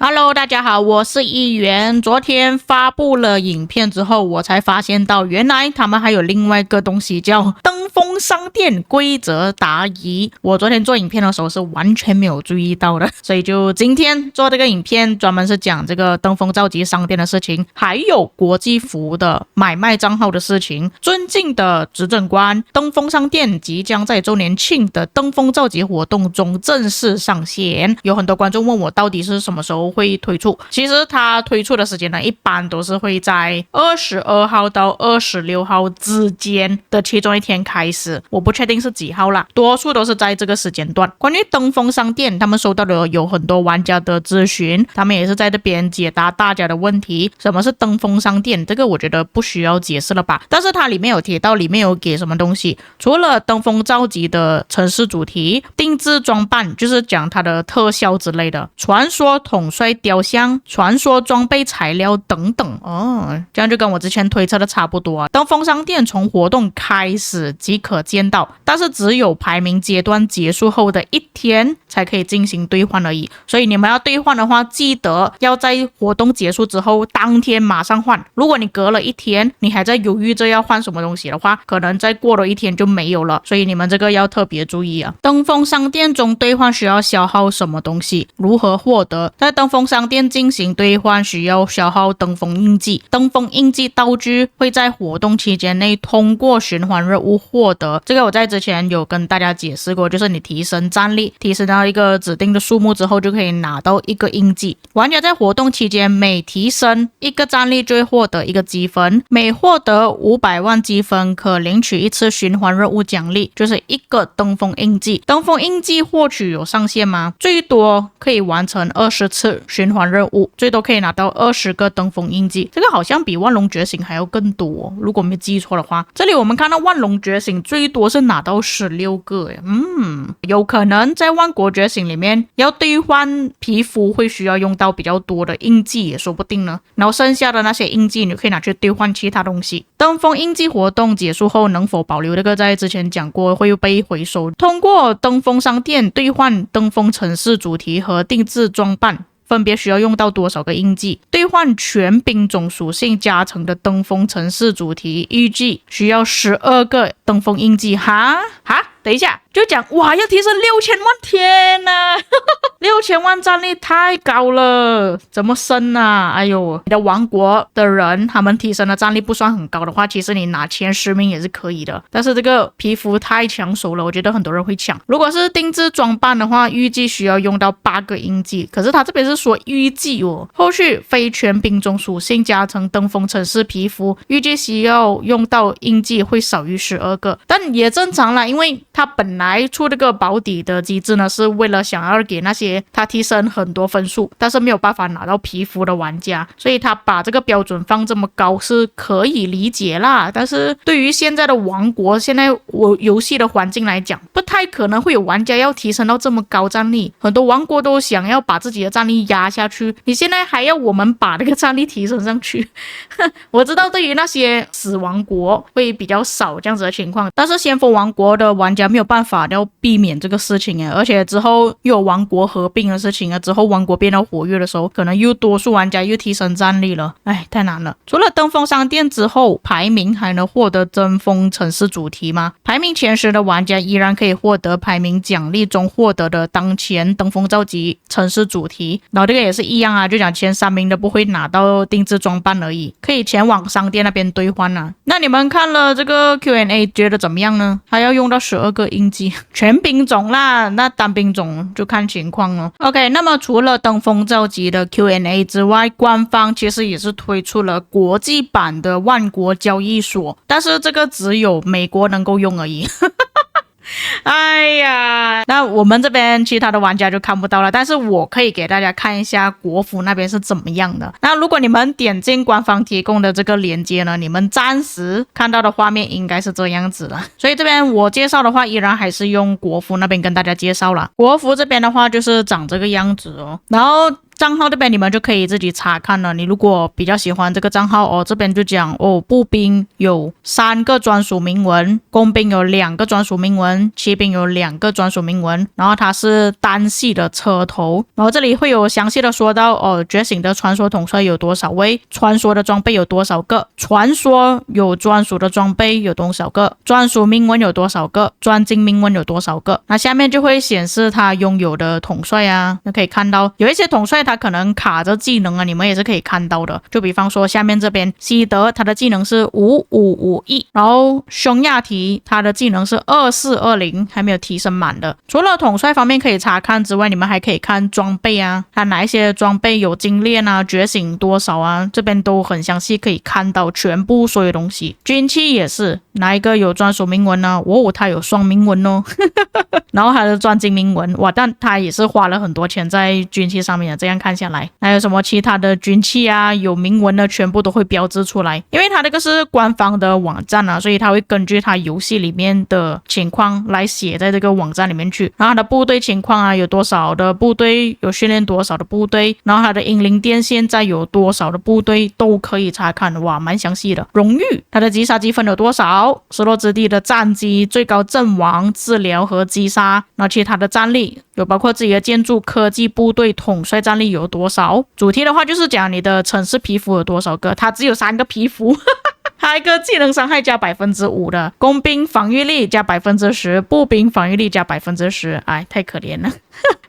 Hello， 大家好，我是议员。昨天发布了影片之后，我才发现到原来他们还有另外一个东西叫登峰商店规则答疑。我昨天做影片的时候是完全没有注意到的，所以就今天做这个影片，专门是讲这个登峰召集商店的事情，还有国际服的买卖账号的事情。尊敬的执政官，登峰商店即将在周年庆的登峰召集活动中正式上线。有很多观众问我到底是什么时候会推出，其实它推出的时间呢，一般都是会在22号到26号之间的其中一天开始，我不确定是几号啦，多数都是在这个时间段。关于登峰商店，他们收到了有很多玩家的咨询，他们也是在这边解答大家的问题。什么是登峰商店？这个我觉得不需要解释了吧，但是它里面有提到里面有给什么东西，除了登峰召集的城市主题，定制装扮就是讲它的特效之类的，传说统帅雕像、传说装备材料等等这样就跟我之前推测的差不多啊。登峰商店从活动开始即可见到，但是只有排名阶段结束后的一天才可以进行兑换而已，所以你们要兑换的话，记得要在活动结束之后当天马上换。如果你隔了一天，你还在犹豫着要换什么东西的话，可能再过了一天就没有了，所以你们这个要特别注意啊。登峰商店中兑换需要消耗什么东西？如何获得？在登峰商店进行兑换需要消耗登峰印记，登峰印记道具会在活动期间内通过循环任务获得。这个我在之前有跟大家解释过，就是你提升战力，提升到一个指定的数目之后，就可以拿到一个印记。玩家在活动期间每提升一个战力就会获得一个积分，每获得500万积分可领取一次循环任务奖励，就是一个登峰印记。登峰印记获取有上限吗？最多可以完成20次循环任务，最多可以拿到20个登峰印记，这个好像比万龙觉醒还要更多如果没记错的话。这里我们看到万龙觉醒最多是拿到16个有可能在万国觉醒里面要兑换皮肤会需要用到比较多的印记也说不定呢，然后剩下的那些印记你可以拿去兑换其他东西。登峰印记活动结束后能否保留，这个在之前讲过会被回收。通过登峰商店兑换登峰城市主题和定制装扮分别需要用到多少个印记？兑换全兵种属性加成的登峰城市主题预计需要12个登峰印记。等一下，就讲哇要提升6000万，天哪6000万战力太高了，怎么升啊？哎呦，你的王国的人他们提升的战力不算很高的话，其实你拿前10名也是可以的，但是这个皮肤太抢手了，我觉得很多人会抢。如果是定制装扮的话，预计需要用到8个印记，可是他这边是说预计后续非全兵种属性加成登峰城市皮肤预计需要用到印记会少于12个，但也正常啦，因为他本来出这个保底的机制呢，是为了想要给那些他提升很多分数但是没有办法拿到皮肤的玩家，所以他把这个标准放这么高是可以理解啦。但是对于现在的王国，现在我游戏的环境来讲，不太可能会有玩家要提升到这么高战力，很多王国都想要把自己的战力压下去，你现在还要我们把这个战力提升上去我知道对于那些死王国会比较少这样子的情况，但是先锋王国的玩家没有办法要避免这个事情而且之后又有王国合并的事情之后王国变得活跃的时候，可能又多数玩家又提升战力了，太难了。除了登峰商店之后，排名还能获得登峰城市主题吗？排名前10的玩家依然可以获得排名奖励中获得的当前登峰召集城市主题，然后这个也是一样就讲前3名的不会拿到定制装扮而已，可以前往商店那边兑换那你们看了这个 Q&A 觉得怎么样呢？还要用到12个印记，全兵种啦，那单兵种就看情况了。 OK， 那么除了登峰召集的 Q&A 之外，官方其实也是推出了国际版的万国交易所，但是这个只有美国能够用而已哎呀，那我们这边其他的玩家就看不到了，但是我可以给大家看一下国服那边是怎么样的。那如果你们点进官方提供的这个链接呢，你们暂时看到的画面应该是这样子的，所以这边我介绍的话依然还是用国服那边跟大家介绍了。国服这边的话就是长这个样子然后账号这边你们就可以自己查看了。你如果比较喜欢这个账号哦，这边就讲哦，步兵有3个专属铭文，工兵有2个专属铭文，骑兵有2个专属铭文，然后它是单系的车头，然后这里会有详细的说到哦，觉醒的传说统帅有多少位，传说的装备有多少个，传说有专属的装备有多少个，专属铭文有多少个，专精铭文有多少个。那下面就会显示他拥有的统帅啊，就可以看到有一些统帅他可能卡着技能啊，你们也是可以看到的。就比方说下面这边西德他的技能是5551，然后匈牙提他的技能是2420，还没有提升满的。除了统帅方面可以查看之外，你们还可以看装备啊，他哪一些装备有精炼啊，觉醒多少啊，这边都很详细，可以看到全部所有东西。军器也是哪一个有专属铭文呢？他有双铭文哦然后还有专精铭文，哇，但他也是花了很多钱在军器上面的。这样看下来，还有什么其他的军器啊，有铭文的全部都会标志出来，因为他这个是官方的网站啊，所以他会根据他游戏里面的情况来写在这个网站里面去。然后他的部队情况啊，有多少的部队，有训练多少的部队，然后他的英灵殿现在有多少的部队都可以查看，哇，蛮详细的。荣誉，他的击杀积分有多少，失落之地的战绩、最高阵亡、治疗和击杀，然后其他的战力有包括自己的建筑、科技、部队、统帅战力有多少。主题的话就是讲你的城市皮肤有多少个，他只有3个皮肤还有一个技能伤害加 5% 的，工兵防御力加 10%， 步兵防御力加 10%， 哎，太可怜了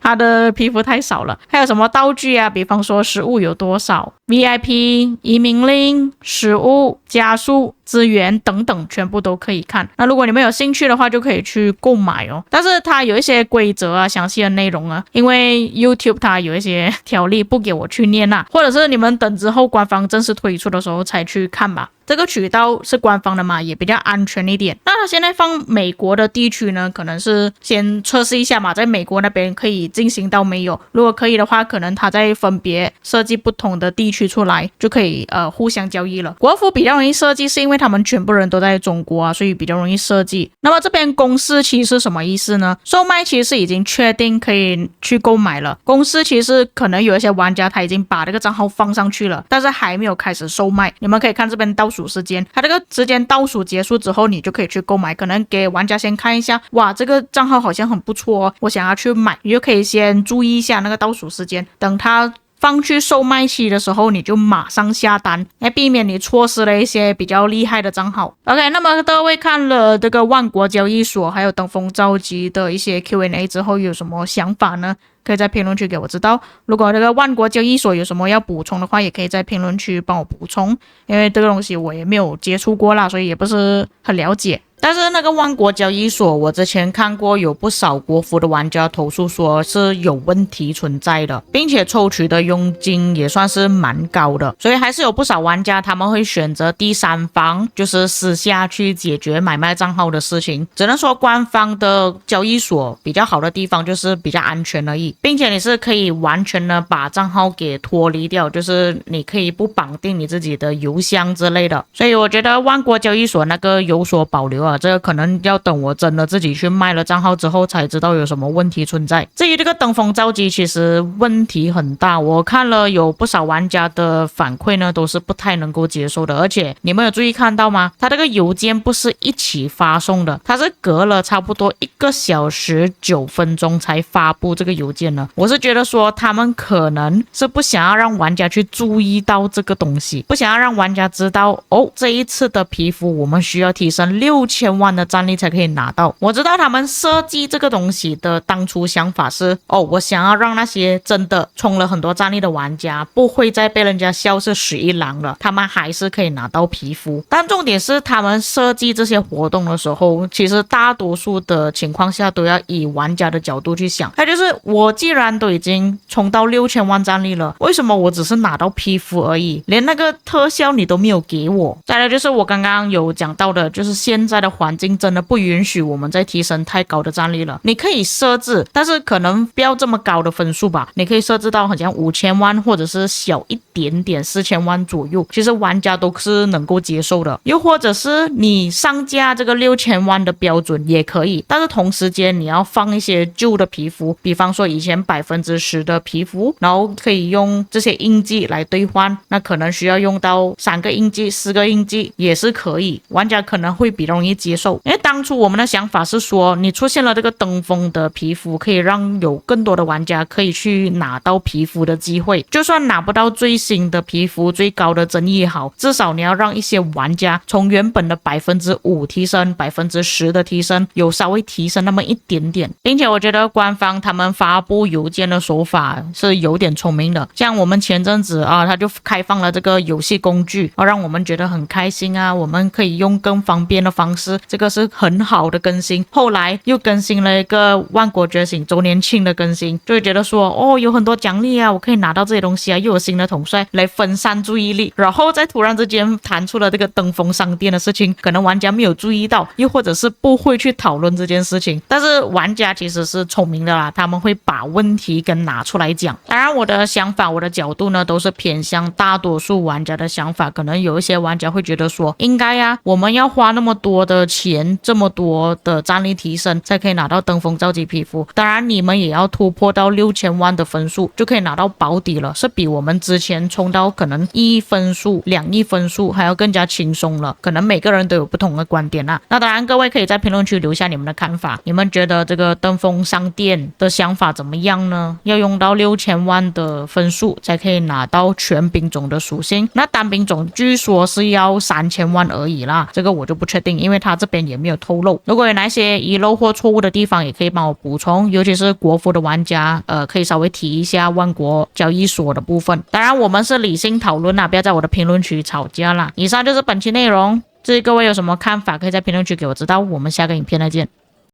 他的皮肤太少了。还有什么道具啊，比方说食物有多少， VIP 移民令、食物、加速、资源等等全部都可以看。那如果你们有兴趣的话就可以去购买哦。但是它有一些规则啊，详细的内容啊，因为 YouTube 它有一些条例不给我去念啊，或者是你们等之后官方正式推出的时候才去看吧。这个渠道是官方的嘛，也比较安全一点。那它现在放美国的地区呢，可能是先测试一下嘛，在美国那边可以进行到没有，如果可以的话，可能它再分别设计不同的地区出来，就可以互相交易了。国服比较容易设计，是因为他们全部人都在中国啊，所以比较容易设计。那么这边公示期是什么意思呢？售卖期是已经确定可以去购买了，公示期是可能有一些玩家他已经把这个账号放上去了，但是还没有开始售卖。你们可以看这边倒数时间，它这个时间倒数结束之后，你就可以去购买。可能给玩家先看一下，哇，这个账号好像很不错哦，我想要去买，你就可以先注意一下那个倒数时间，等它放去售卖期的时候，你就马上下单，来避免你错失了一些比较厉害的账号。OK， 那么各位看了这个万国交易所还有登峰召集的一些 Q&A 之后，有什么想法呢？可以在评论区给我知道。如果这个万国交易所有什么要补充的话，也可以在评论区帮我补充，因为这个东西我也没有接触过啦，所以也不是很了解。但是那个万国交易所，我之前看过有不少国服的玩家投诉说是有问题存在的，并且抽取的佣金也算是蛮高的，所以还是有不少玩家他们会选择第三方，就是私下去解决买卖账号的事情。只能说官方的交易所比较好的地方就是比较安全而已，并且你是可以完全的把账号给脱离掉，就是你可以不绑定你自己的邮箱之类的。所以我觉得万国交易所那个有所保留啊，这个可能要等我真的自己去卖了账号之后才知道有什么问题存在。至于这个登峰召集，其实问题很大，我看了有不少玩家的反馈呢，都是不太能够接受的。而且你们有注意看到吗？他这个邮件不是一起发送的，他是隔了差不多1个小时9分钟才发布这个邮件呢。我是觉得说他们可能是不想要让玩家去注意到这个东西，不想要让玩家知道哦，这一次的皮肤我们需要提升6000万的战力才可以拿到。我知道他们设计这个东西的当初想法是哦，我想要让那些真的充了很多战力的玩家不会再被人家笑是11郎了，他们还是可以拿到皮肤。但重点是他们设计这些活动的时候，其实大多数的情况下都要以玩家的角度去想，他就是我既然都已经冲到6000万战力了，为什么我只是拿到皮肤而已，连那个特效你都没有给我？再来就是我刚刚有讲到的，就是现在的的环境真的不允许我们再提升太高的战力了。你可以设置，但是可能不要这么高的分数吧，你可以设置到好像5000万或者是小一点点4000万左右，其实玩家都是能够接受的。又或者是你上架这个6000万的标准也可以，但是同时间你要放一些旧的皮肤，比方说以前10%的皮肤，然后可以用这些印记来兑换，那可能需要用到3个印记4个印记也是可以，玩家可能会比较容易接受。因为当初我们的想法是说，你出现了这个登峰的皮肤，可以让有更多的玩家可以去拿到皮肤的机会，就算拿不到最新的皮肤最高的争议也好，至少你要让一些玩家从原本的5%提升10%的提升，有稍微提升那么一点点。并且我觉得官方他们发布邮件的手法是有点聪明的，像我们前阵子他就开放了这个游戏工具，让我们觉得很开心啊，我们可以用更方便的方式，这个是很好的更新。后来又更新了一个万国觉醒周年庆的更新，就会觉得说有很多奖励啊，我可以拿到这些东西啊，又有新的统帅来分散注意力，然后再突然之间弹出了这个登峰商店的事情，可能玩家没有注意到，又或者是不会去讨论这件事情，但是玩家其实是聪明的啦，他们会把问题跟拿出来讲。当然我的想法我的角度呢都是偏向大多数玩家的想法，可能有一些玩家会觉得说应该啊，我们要花那么多的钱，这么多的战力提升才可以拿到登峰召集皮肤，当然你们也要突破到6000万的分数就可以拿到保底了，是比我们之前冲到可能1亿分数2亿分数还要更加轻松了，可能每个人都有不同的观点啦。那当然各位可以在评论区留下你们的看法，你们觉得这个登峰商店的想法怎么样呢？要用到6000万的分数才可以拿到全兵种的属性，那单兵种据说是要3000万而已啦，这个我就不确定，因为他这边也没有透露。如果有哪些遗漏或错误的地方也可以帮我补充，尤其是国服的玩家可以稍微提一下万国交易所的部分。当然我们是理性讨论啦，不要在我的评论区吵架啦。以上就是本期内容，至于各位有什么看法可以在评论区给我知道，我们下个影片再见。